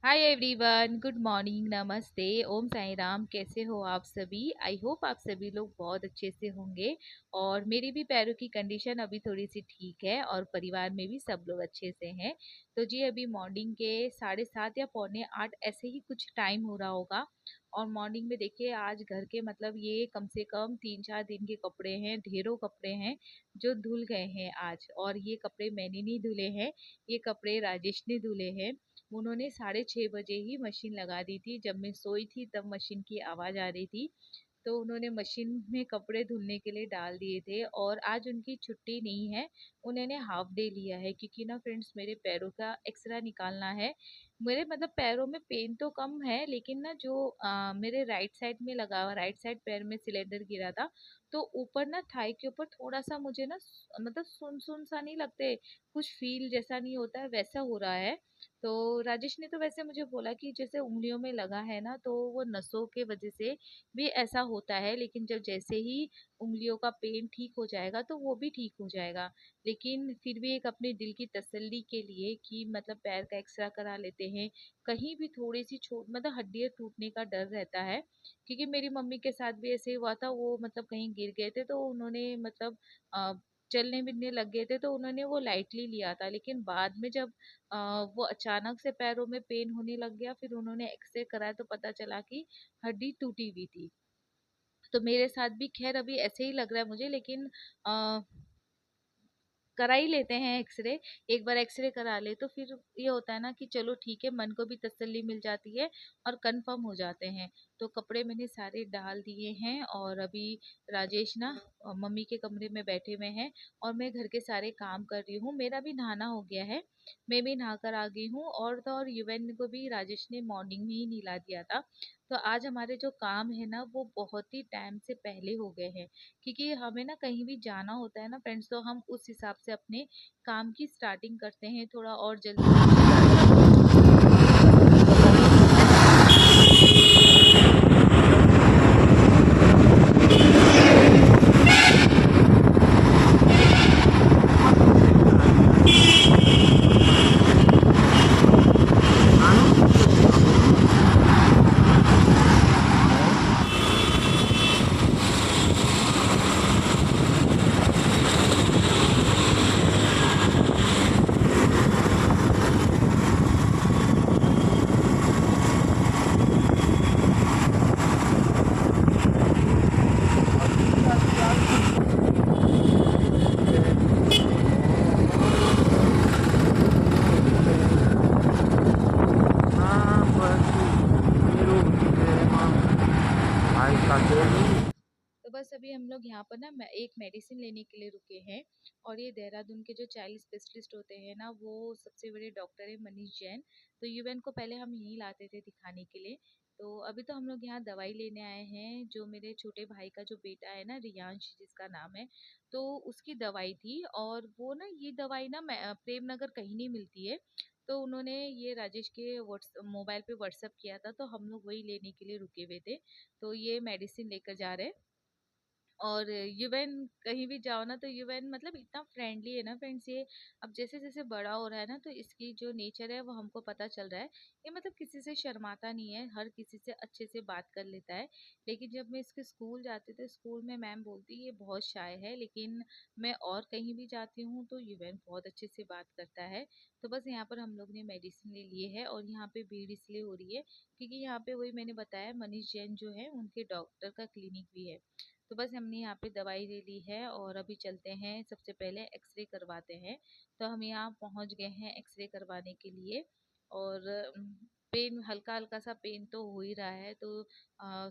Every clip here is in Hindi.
हाय एवरीवन, गुड मॉर्निंग, नमस्ते, ओम साई राम। कैसे हो आप सभी? आई होप आप सभी लोग बहुत अच्छे से होंगे। और मेरी भी पैरों की कंडीशन अभी थोड़ी सी ठीक है और परिवार में भी सब लोग अच्छे से हैं। तो जी अभी मॉर्निंग के 7:30 या पौने 8 ऐसे ही कुछ टाइम हो रहा होगा। और मॉर्निंग में देखिए आज घर के मतलब ये कम से कम 3-4 दिन के कपड़े हैं, ढेरों कपड़े हैं जो धुल गए हैं आज। और ये कपड़े मैंने नहीं धुले हैं, ये कपड़े राजेश ने धुले हैं। उन्होंने 6:30 बजे ही मशीन लगा दी थी। जब मैं सोई थी तब मशीन की आवाज़ आ रही थी। तो उन्होंने मशीन में कपड़े धुलने के लिए डाल दिए थे और आज उनकी छुट्टी नहीं है। उन्होंने हाफ डे लिया है क्योंकि ना फ्रेंड्स मेरे पैरों का एक्सरा निकालना है। मेरे मतलब पैरों में पेन तो कम है लेकिन ना जो मेरे राइट साइड में लगा हुआ राइट साइड पैर में सिलेंडर गिरा था। तो ऊपर ना थाई के ऊपर थोड़ा सा मुझे ना मतलब सुन सुन सा नहीं लगते, कुछ फील जैसा नहीं होता है वैसा हो रहा है। तो राजेश ने तो वैसे मुझे बोला कि जैसे उंगलियों में लगा है ना तो वो नसों के वजह से भी ऐसा होता है, लेकिन जब जैसे ही उंगलियों का पेन ठीक हो जाएगा तो वो भी ठीक हो जाएगा। लेकिन फिर भी एक अपने दिल की तसल्ली के लिए कि मतलब पैर का एक्सरा करा लेते हैं। कहीं भी थोड़ी सी छोट मतलब हड्डियां टूटने का डर रहता है। क्योंकि मेरी मम्मी के साथ भी ऐसे ही हुआ था, वो मतलब कहीं गिर गए थे तो उन्होंने मतलब अ, चलने फिरने लग गए थे तो उन्होंने वो लाइटली लिया था। लेकिन बाद में जब अ, वो अचानक से पैरों में पेन होने लग गया, फिर उन्होंने एक्सरे कराया तो पता चला कि हड्डी टूटी हुई थी। तो मेरे साथ भी खैर अभी ऐसे ही लग रहा है मुझे, लेकिन अ, करा ही लेते हैं एक्सरे। एक बार एक्सरे करा ले तो फिर ये होता है ना कि चलो ठीक है, मन को भी तसल्ली मिल जाती है और कंफर्म हो जाते हैं। तो कपड़े मैंने सारे डाल दिए हैं और अभी राजेश ना मम्मी के कमरे में बैठे हुए हैं और मैं घर के सारे काम कर रही हूँ। मेरा भी नहाना हो गया है, मैं भी नहा कर आ गई हूँ। और तो और यूएन को भी राजेश ने मॉर्निंग में ही नहला दिया था। तो आज हमारे जो काम है ना वो बहुत ही टाइम से पहले हो गए हैं। क्योंकि हमें ना कहीं भी जाना होता है ना फ्रेंड्स, तो हम उस हिसाब से अपने काम की स्टार्टिंग करते हैं थोड़ा और तो बस अभी हम लोग यहाँ पर ना एक मेडिसिन लेने के लिए रुके हैं। और ये देहरादून के जो चाइल्ड स्पेशलिस्ट होते हैं ना वो सबसे बड़े डॉक्टर है मनीष जैन। तो यूएन को पहले हम यहीं लाते थे दिखाने के लिए। तो अभी तो हम लोग यहाँ दवाई लेने आए हैं, जो मेरे छोटे भाई का जो बेटा है ना रियांश जिसका नाम है, तो उसकी दवाई थी। और वो ना ये दवाई ना प्रेम नगर कहीं नहीं मिलती है। तो उन्होंने ये राजेश के मोबाइल पे व्हाट्सअप किया था, तो हम लोग वही लेने के लिए रुके हुए थे। तो ये मेडिसिन लेकर जा रहे हैं। और यूएन कहीं भी जाओ ना तो यूएन मतलब इतना फ्रेंडली है ना फ्रेंड्स ये। अब जैसे जैसे बड़ा हो रहा है ना तो इसकी जो नेचर है वो हमको पता चल रहा है। ये मतलब किसी से शर्माता नहीं है, हर किसी से अच्छे से बात कर लेता है। लेकिन जब मैं इसके स्कूल जाती थी, स्कूल में मैम बोलती ये बहुत शाय है, लेकिन मैं और कहीं भी जाती हूँ तो यूएन बहुत अच्छे से बात करता है। तो बस यहाँ पर हम लोग ने मेडिसिन ले लिए है और यहाँ पे भीड़ इसलिए हो रही है क्योंकि यहाँ पे वही मैंने बताया मनीष जैन जो है उनके डॉक्टर का क्लिनिक भी है। तो बस हमने यहाँ पे दवाई ले ली है और अभी चलते हैं, सबसे पहले एक्सरे करवाते हैं। तो हम यहाँ पहुँच गए हैं एक्सरे करवाने के लिए। और पेन हल्का हल्का सा पेन तो हो ही रहा है। तो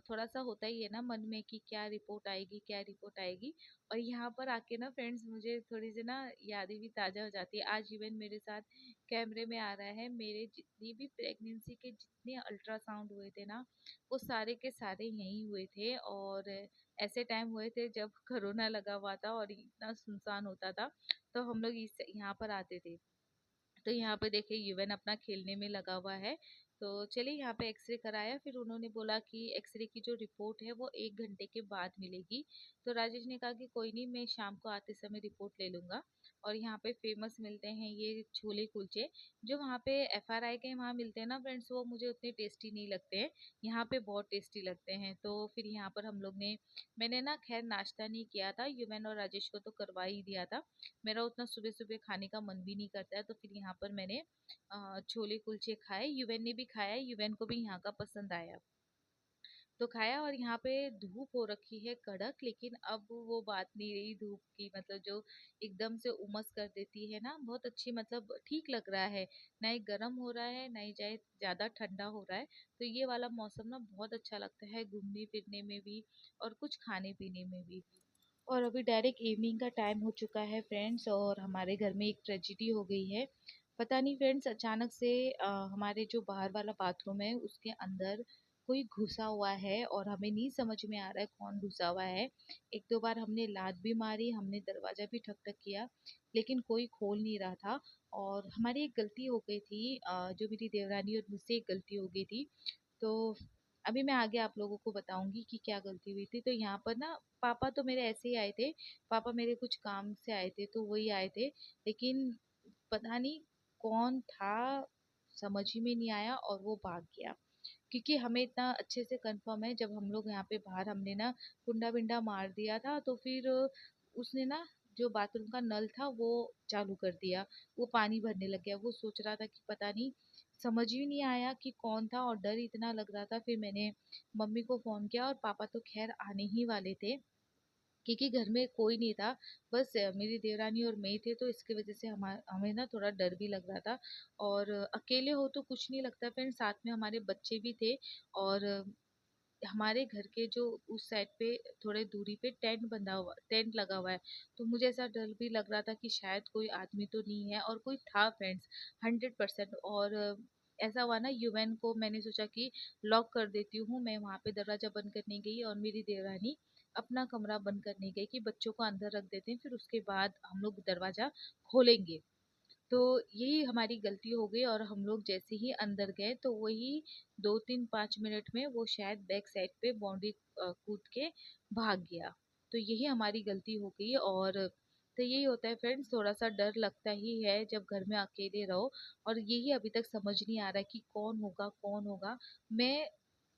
थोड़ा सा होता ही है ना मन में कि क्या रिपोर्ट आएगी क्या रिपोर्ट आएगी। और यहाँ पर आके ना फ्रेंड्स मुझे थोड़ी सी ना यादें भी ताज़ा हो जाती है। आज इवन मेरे साथ कैमरे में आ रहा है मेरे जितनी भी प्रेगनेंसी के जितने अल्ट्रासाउंड हुए थे ना वो सारे के सारे यहीं हुए थे। और ऐसे टाइम हुए थे जब कोरोना लगा हुआ था और इतना सुनसान होता था। तो हम लोग इस यहाँ पर आते थे। तो यहाँ पे देखिए यूएन अपना खेलने में लगा हुआ है। तो चलिए यहाँ पे एक्सरे कराया, फिर उन्होंने बोला कि एक्सरे की जो रिपोर्ट है वो 1 घंटे के बाद मिलेगी। तो राजेश ने कहा कि कोई नहीं, मैं शाम को आते समय रिपोर्ट ले लूँगा। और यहाँ पे फेमस मिलते हैं ये छोले कुलचे, जो वहाँ पे एफआरआई के वहाँ मिलते हैं ना फ्रेंड्स, वो मुझे उतने टेस्टी नहीं लगते हैं। यहाँ पे बहुत टेस्टी लगते हैं। तो फिर यहाँ पर हम लोग ने, मैंने ना खैर नाश्ता नहीं किया था, युवन और राजेश को तो करवा ही दिया था। मेरा उतना सुबह सुबह खाने का मन भी नहीं करता है, तो फिर यहाँ पर मैंने छोले कुलचे खाए। युवन ने भी खाया, युवन को भी यहाँ का पसंद आया तो खाया। और यहाँ पे धूप हो रखी है कड़क, लेकिन अब वो बात नहीं रही धूप की, मतलब जो एकदम से उमस कर देती है ना, बहुत अच्छी, मतलब ठीक लग रहा है। ना ही गर्म हो रहा है, ना ही जाए ज्यादा ठंडा हो रहा है। तो ये वाला मौसम ना बहुत अच्छा लगता है घूमने फिरने में भी, और कुछ खाने पीने में भी। और अभी डायरेक्ट इवनिंग का टाइम हो चुका है फ्रेंड्स, और हमारे घर में एक ट्रेजिडी हो गई है। पता नहीं फ्रेंड्स, अचानक से हमारे जो बाहर वाला बाथरूम है उसके अंदर कोई घुसा हुआ है, और हमें नहीं समझ में आ रहा है कौन घुसा हुआ है। एक दो बार हमने लात भी मारी, हमने दरवाजा भी ठक ठक किया, लेकिन कोई खोल नहीं रहा था। और हमारी एक गलती हो गई थी, जो मेरी देवरानी और मुझसे एक गलती हो गई थी। तो अभी मैं आगे आप लोगों को बताऊंगी कि क्या गलती हुई थी। तो यहाँ पर ना, पापा तो मेरे ऐसे ही आए थे, पापा मेरे कुछ काम से आए थे तो वही आए थे। लेकिन पता नहीं कौन था, समझ ही में नहीं आया और वो भाग गया। क्योंकि हमें इतना अच्छे से कंफर्म है, जब हम लोग यहाँ पे बाहर हमने ना कुंडा बिंडा मार दिया था, तो फिर उसने ना जो बाथरूम का नल था वो चालू कर दिया, वो पानी भरने लग गया। वो सोच रहा था कि पता नहीं, समझ ही नहीं आया कि कौन था, और डर इतना लग रहा था। फिर मैंने मम्मी को फोन किया, और पापा तो खैर आने ही वाले थे, क्योंकि घर में कोई नहीं था, बस मेरी देवरानी और मैं ही थे। तो इसकी वजह से हमें ना थोड़ा डर भी लग रहा था। और अकेले हो तो कुछ नहीं लगता फ्रेंड, साथ में हमारे बच्चे भी थे। और हमारे घर के जो उस साइड पे थोड़े दूरी पे टेंट लगा हुआ है। तो मुझे ऐसा डर भी लग रहा था कि शायद कोई आदमी तो नहीं है, और कोई था फ्रेंड्स, 100%। और ऐसा हुआ ना, यूएन को मैंने सोचा कि लॉक कर देती हूँ, मैं वहां पे दरवाजा बंद करने गई, और मेरी देवरानी अपना कमरा बंद करने गई कि बच्चों को अंदर रख देते हैं, फिर उसके बाद हम लोग दरवाजा खोलेंगे। तो यही हमारी गलती हो गई, और हम लोग जैसे ही अंदर गए तो वही 2-3-5 मिनट में वो शायद बैक साइड पे बाउंड्री कूद के भाग गया। तो यही हमारी गलती हो गई। और तो यही होता है फ्रेंड्स, थोड़ा सा डर लगता ही है जब घर में अकेले रहो। और यही अभी तक समझ नहीं आ रहा है कि कौन होगा कौन होगा। मैं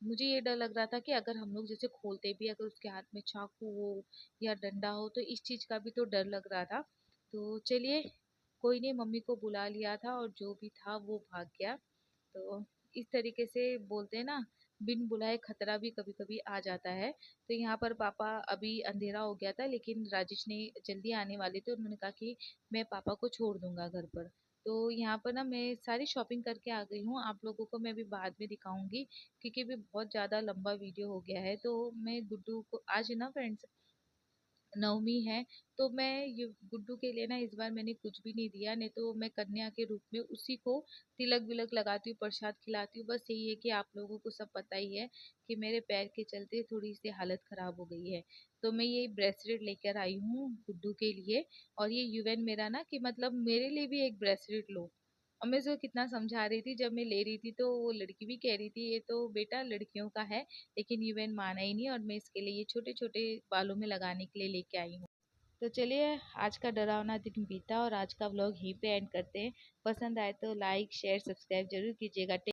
मुझे ये डर लग रहा था कि अगर हम लोग जैसे खोलते भी, अगर उसके हाथ में चाकू हो या डंडा हो, तो इस चीज का भी तो डर लग रहा था। तो चलिए, कोई नहीं, मम्मी को बुला लिया था और जो भी था वो भाग गया। तो इस तरीके से बोलते हैं ना, बिन बुलाए खतरा भी कभी कभी आ जाता है। तो यहाँ पर पापा, अभी अंधेरा हो गया था लेकिन राजेश ने जल्दी आने वाले थे, उन्होंने कहा कि मैं पापा को छोड़ दूंगा घर पर। तो यहाँ पर ना मैं सारी शॉपिंग करके आ गई हूँ, आप लोगों को मैं अभी बाद में दिखाऊंगी, क्योंकि अभी बहुत ज़्यादा लंबा वीडियो हो गया है। तो मैं गुड्डू को आज ना फ्रेंड्स नवमी है, तो मैं ये गुड्डू के लिए ना इस बार मैंने कुछ भी नहीं दिया, नहीं तो मैं कन्या के रूप में उसी को तिलक विलक लगाती हूँ, प्रसाद खिलाती हूँ। बस यही है कि आप लोगों को सब पता ही है कि मेरे पैर के चलते थोड़ी सी हालत खराब हो गई है। तो मैं ये ब्रेसलेट लेकर आई हूँ गुड्डू के लिए। और ये यूवेन मेरा ना, कि मतलब मेरे लिए भी एक ब्रेसलेट लो। और मैं उसको कितना समझा रही थी, जब मैं ले रही थी तो वो लड़की भी कह रही थी ये तो बेटा लड़कियों का है, लेकिन यूवेन माना ही नहीं, और मैं इसके लिए ये छोटे छोटे बालों में लगाने के लिए लेके आई हूँ। तो चलिए, आज का डरावना दिन बीता, और आज का व्लॉग यहीं पे एंड करते हैं। पसंद आए तो लाइक शेयर सब्सक्राइब जरूर कीजिएगा।